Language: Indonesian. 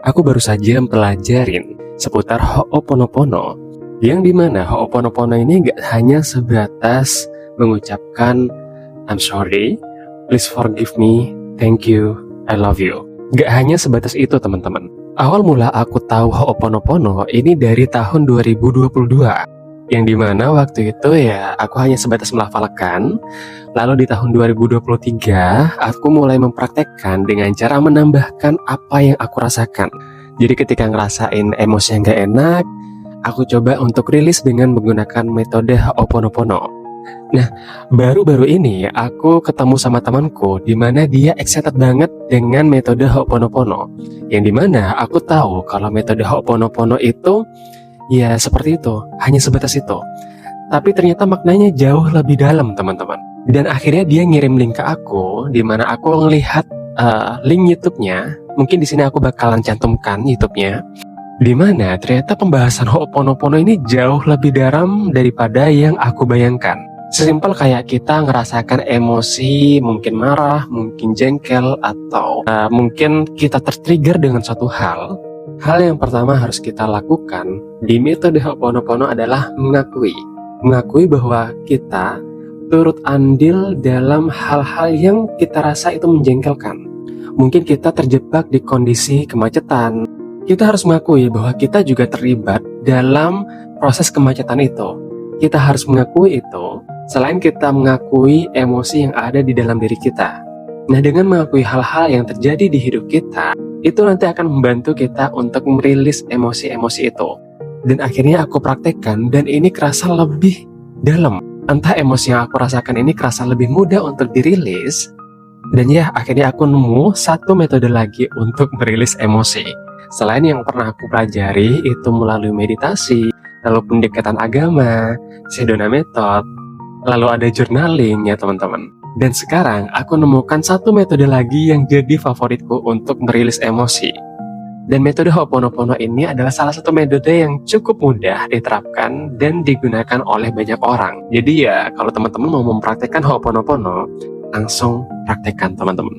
aku baru saja mempelajarin seputar Ho'oponopono, yang dimana Ho'oponopono ini gak hanya sebatas mengucapkan I'm sorry, please forgive me, thank you, I love you. Gak hanya sebatas itu teman-teman. Awal mula aku tahu Ho'oponopono ini dari tahun 2022. Yang dimana waktu itu ya aku hanya sebatas melafalkan. Lalu di tahun 2023 aku mulai mempraktekkan dengan cara menambahkan apa yang aku rasakan. Jadi ketika ngerasain emosi yang gak enak, aku coba untuk rilis dengan menggunakan metode Ho'oponopono. Nah, baru-baru ini aku ketemu sama temanku di mana dia excited banget dengan metode Ho'oponopono. Yang dimana aku tahu kalau metode Ho'oponopono itu ya seperti itu, hanya sebatas itu. Tapi ternyata maknanya jauh lebih dalam teman-teman. Dan akhirnya dia ngirim link ke aku, di mana aku ngelihat link YouTube-nya. Mungkin di sini aku bakalan cantumkan YouTube-nya. Di mana ternyata pembahasan Ho'oponopono ini jauh lebih dalam daripada yang aku bayangkan. Sesimpel kayak kita ngerasakan emosi, mungkin marah, mungkin jengkel, atau mungkin kita tertrigger dengan suatu hal. Hal yang pertama harus kita lakukan di metode Ho'oponopono adalah mengakui. Mengakui bahwa kita turut andil dalam hal-hal yang kita rasa itu menjengkelkan. Mungkin kita terjebak di kondisi kemacetan. Kita harus mengakui bahwa kita juga terlibat dalam proses kemacetan itu. Kita harus mengakui itu, selain kita mengakui emosi yang ada di dalam diri kita. Nah, dengan mengakui hal-hal yang terjadi di hidup kita, itu nanti akan membantu kita untuk merilis emosi-emosi itu. Dan akhirnya aku praktekkan dan ini kerasa lebih dalam. Entah emosi yang aku rasakan ini kerasa lebih mudah untuk dirilis. Dan ya, akhirnya aku nemu satu metode lagi untuk merilis emosi. Selain yang pernah aku pelajari itu melalui meditasi, lalu pendekatan agama, Sedona Method, lalu ada journaling ya teman-teman. Dan sekarang aku nemukan satu metode lagi yang jadi favoritku untuk merilis emosi. Dan metode Ho'oponopono ini adalah salah satu metode yang cukup mudah diterapkan dan digunakan oleh banyak orang. Jadi ya kalau teman-teman mau mempraktekkan Ho'oponopono, langsung praktekkan teman-teman.